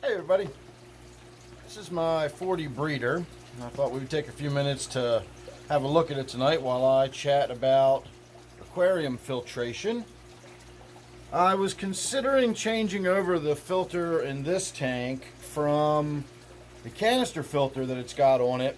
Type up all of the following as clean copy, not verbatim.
Hey everybody, this is my 40 breeder, and I thought we would take a few minutes to have a look at it tonight while I chat about aquarium filtration. I was considering changing over the filter in this tank from the canister filter that it's got on it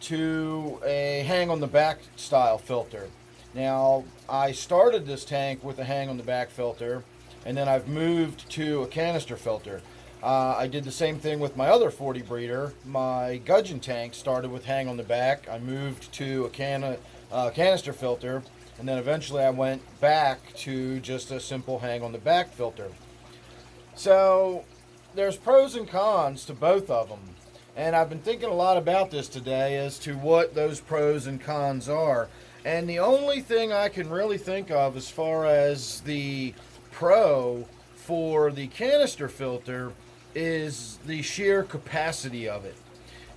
to a hang on the back style filter. Now, I started this tank with a hang on the back filter, and then I've moved to a canister filter. I did the same thing with my other 40 breeder. My gudgeon tank started with hang on the back. I moved to a canister filter, and then eventually I went back to just a simple hang on the back filter. So there's pros and cons to both of them. And I've been thinking a lot about this today as to what those pros and cons are. And the only thing I can really think of as far as the pro for the canister filter is the sheer capacity of it.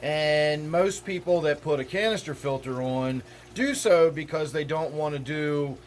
And most people that put a canister filter on do so because they don't want to do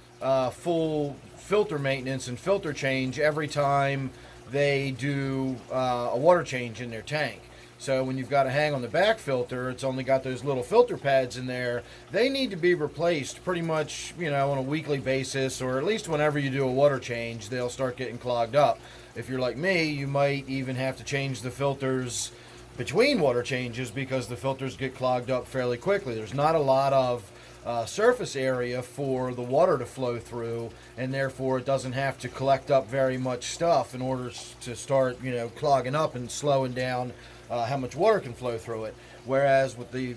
full filter maintenance and filter change every time they do a water change in their tank. So when you've got a hang on the back filter, it's only got those little filter pads in there. They need to be replaced pretty much, on a weekly basis, or at least whenever you do a water change, they'll start getting clogged up. If you're like me, you might even have to change the filters between water changes because the filters get clogged up fairly quickly. There's not a lot of surface area for the water to flow through, and therefore it doesn't have to collect up very much stuff in order to start, clogging up and slowing down how much water can flow through it. Whereas with the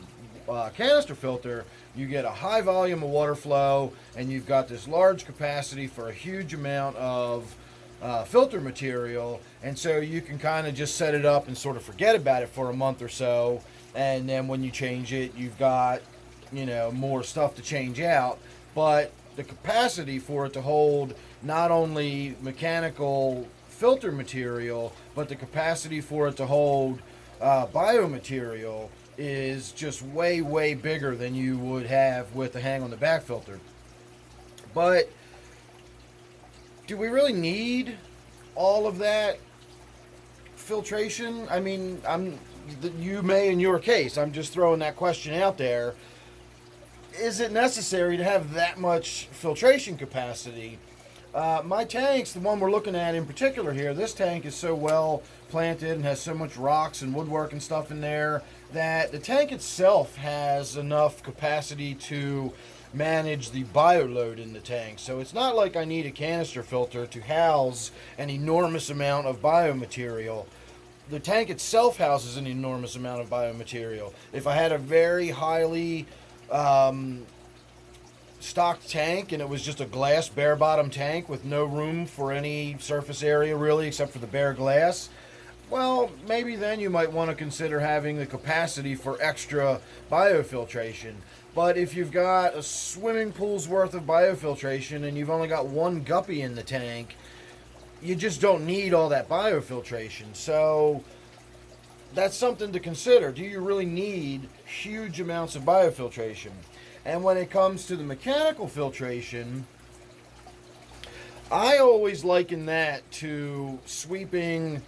canister filter, you get a high volume of water flow, and you've got this large capacity for a huge amount of filter material, and so you can kind of just set it up and sort of forget about it for a month or so, and then when you change it, you've got more stuff to change out. But the capacity for it to hold not only mechanical filter material, but the capacity for it to hold biomaterial is just way bigger than you would have with the hang on the back filter. But do we really need all of that filtration? I mean, you may in your case. I'm just throwing that question out there. Is it necessary to have that much filtration capacity? My tanks, the one we're looking at in particular here, this tank is so well planted and has so much rocks and woodwork and stuff in there that the tank itself has enough capacity to manage the bio load in the tank. So it's not like I need a canister filter to house an enormous amount of biomaterial. The tank itself houses an enormous amount of biomaterial. If I had a very highly stocked tank and it was just a glass bare bottom tank with no room for any surface area really except for the bare glass, well, maybe then you might want to consider having the capacity for extra biofiltration. But if you've got a swimming pool's worth of biofiltration and you've only got one guppy in the tank, you just don't need all that biofiltration. So that's something to consider. Do you really need huge amounts of biofiltration? And when it comes to the mechanical filtration, I always liken that to sweeping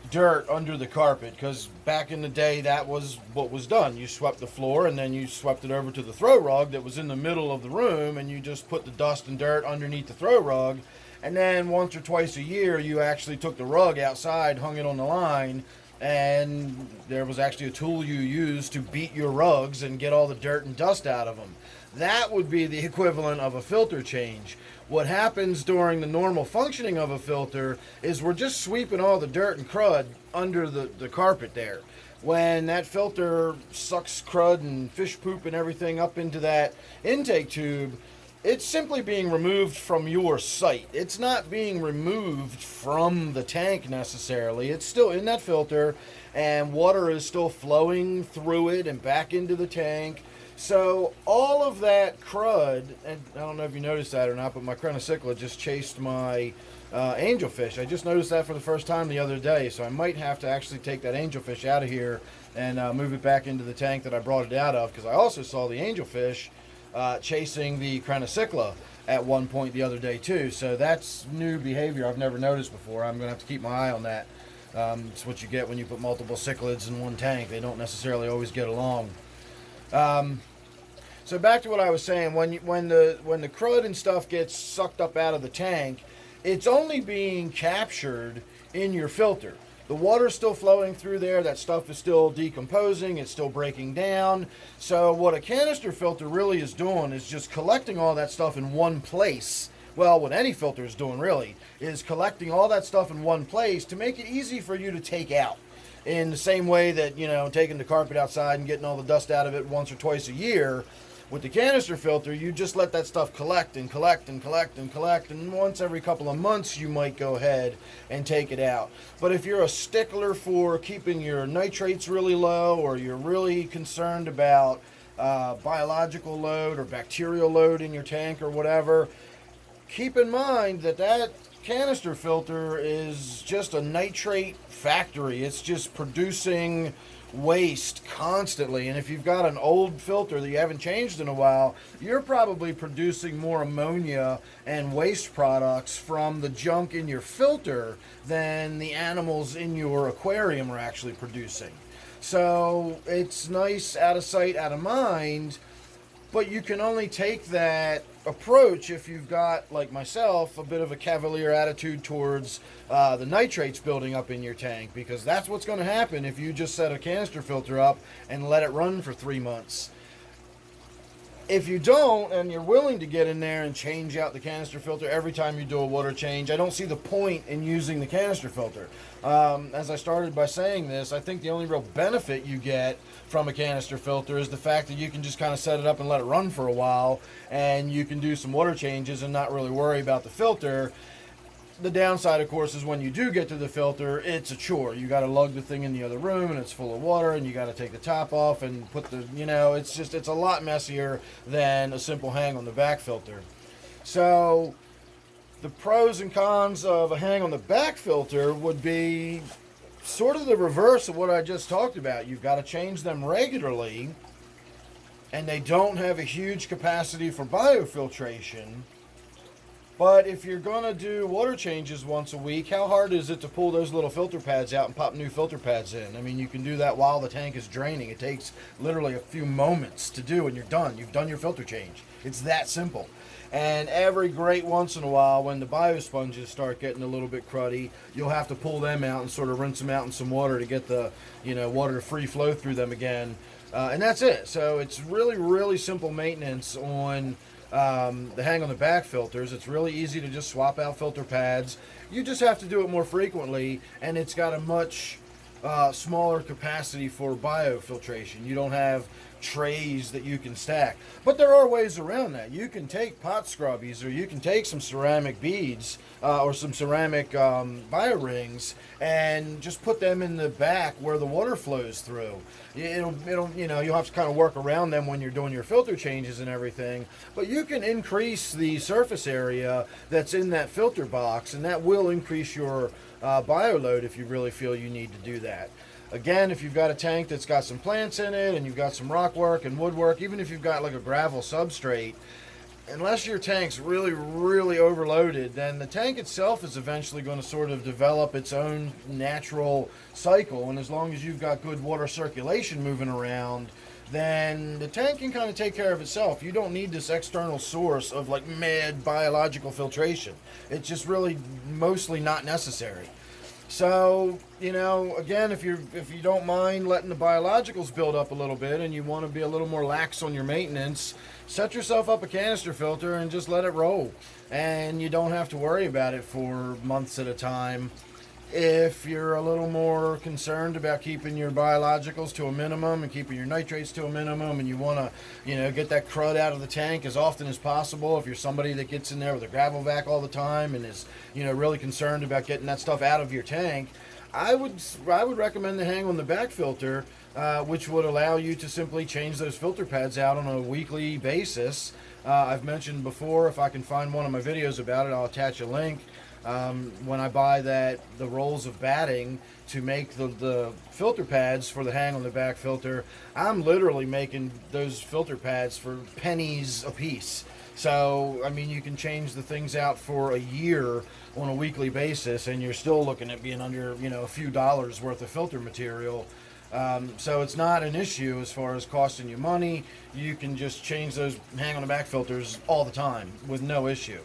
dirt under the carpet, because back in the day that was what was done. You swept the floor and then you swept it over to the throw rug that was in the middle of the room, and you just put the dust and dirt underneath the throw rug, and then once or twice a year you actually took the rug outside, hung it on the line, and there was actually a tool you used to beat your rugs and get all the dirt and dust out of them. That would be the equivalent of a filter change. What happens during the normal functioning of a filter is we're just sweeping all the dirt and crud under the carpet there. When that filter sucks crud and fish poop and everything up into that intake tube, it's simply being removed from your site. It's not being removed from the tank necessarily. It's still in that filter, and water is still flowing through it and back into the tank. So all of that crud, and I don't know if you noticed that or not, but my Crenocicla just chased my angelfish. I just noticed that for the first time the other day, so I might have to actually take that angelfish out of here and move it back into the tank that I brought it out of, because I also saw the angelfish chasing the Crenocicla at one point the other day too. So that's new behavior I've never noticed before. I'm going to have to keep my eye on that. It's what you get when you put multiple cichlids in one tank. They don't necessarily always get along. So back to what I was saying, when the crud and stuff gets sucked up out of the tank, it's only being captured in your filter. The water's still flowing through there, that stuff is still decomposing, it's still breaking down. So what a canister filter really is doing is just collecting all that stuff in one place. Well, what any filter is doing really is collecting all that stuff in one place to make it easy for you to take out. In the same way that, you know, taking the carpet outside and getting all the dust out of it once or twice a year, with the canister filter, you just let that stuff collect and collect and collect and collect, and once every couple of months you might go ahead and take it out. But if you're a stickler for keeping your nitrates really low, or you're really concerned about biological load or bacterial load in your tank or whatever, keep in mind that that canister filter is just a nitrate factory. It's just producing waste constantly, and if you've got an old filter that you haven't changed in a while, you're probably producing more ammonia and waste products from the junk in your filter than the animals in your aquarium are actually producing. So it's nice, out of sight, out of mind. But you can only take that approach if you've got, like myself, a bit of a cavalier attitude towards the nitrates building up in your tank, because that's what's going to happen if you just set a canister filter up and let it run for 3 months. If you don't, and you're willing to get in there and change out the canister filter every time you do a water change, I don't see the point in using the canister filter. As I started by saying this, I think the only real benefit you get from a canister filter is the fact that you can just kind of set it up and let it run for a while, and you can do some water changes and not really worry about the filter. The downside, of course, is when you do get to the filter, it's a chore. You got to lug the thing in the other room, and it's full of water, and you got to take the top off and put the, you know, it's a lot messier than a simple hang on the back filter. So the pros and cons of a hang on the back filter would be sort of the reverse of what I just talked about. You've got to change them regularly, and they don't have a huge capacity for biofiltration. But if you're going to do water changes once a week, how hard is it to pull those little filter pads out and pop new filter pads in? I mean, you can do that while the tank is draining. It takes literally a few moments to do, and you're done. You've done your filter change. It's that simple. And every great once in a while, when the biosponges start getting a little bit cruddy, you'll have to pull them out and sort of rinse them out in some water to get the, you know, water to free flow through them again. And that's it. So it's really, really simple maintenance on the hang on the back filters. It's really easy to just swap out filter pads. You just have to do it more frequently, and it's got a much smaller capacity for biofiltration. You don't have trays that you can stack, but there are ways around that. You can take pot scrubbies, or you can take some ceramic beads or some ceramic bio rings, and just put them in the back where the water flows through. It'll you know, you'll have to kind of work around them when you're doing your filter changes and everything, but you can increase the surface area that's in that filter box, and that will increase your bio load if you really feel you need to do that. Again, if you've got a tank that's got some plants in it, and you've got some rock work and woodwork, even if you've got like a gravel substrate, unless your tank's really, really overloaded, then the tank itself is eventually going to sort of develop its own natural cycle. And as long as you've got good water circulation moving around, then the tank can kind of take care of itself. You don't need this external source of like mad biological filtration. It's just really mostly not necessary. So, you know, again, if you don't mind letting the biologicals build up a little bit, and you want to be a little more lax on your maintenance, set yourself up a canister filter and just let it roll. And you don't have to worry about it for months at a time. If you're a little more concerned about keeping your biologicals to a minimum and keeping your nitrates to a minimum, and you want to, you know, get that crud out of the tank as often as possible, if you're somebody that gets in there with a gravel vac all the time and is, you know, really concerned about getting that stuff out of your tank, I would recommend the hang on the back filter, which would allow you to simply change those filter pads out on a weekly basis. I've mentioned before, if I can find one of my videos about it, I'll attach a link. When I buy the rolls of batting to make the filter pads for the hang on the back filter, I'm literally making those filter pads for pennies a piece. So, I mean, you can change the things out for a year on a weekly basis, and you're still looking at being under, you know, a few dollars worth of filter material. So it's not an issue as far as costing you money. You can just change those hang on the back filters all the time with no issue.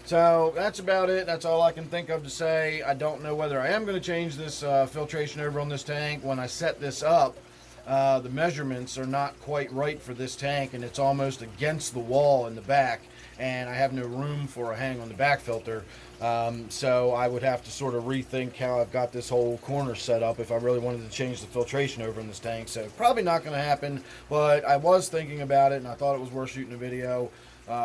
So that's about it. That's all I can think of to say. I don't know whether I am going to change this filtration over on this tank. When I set this up, the measurements are not quite right for this tank, and it's almost against the wall in the back, and I have no room for a hang on the back filter. So I would have to sort of rethink how I've got this whole corner set up if I really wanted to change the filtration over in this tank. So probably not going to happen, but I was thinking about it, and I thought it was worth shooting a video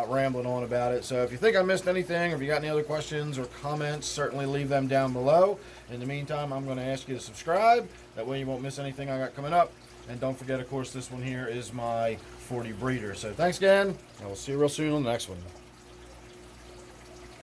rambling on about it. So if you think I missed anything, or if you got any other questions or comments, certainly leave them down below. In the meantime, I'm going to ask you to subscribe. That way you won't miss anything I got coming up. And don't forget, of course, this one here is my 40 breeder. So thanks again. I will see you real soon on the next one.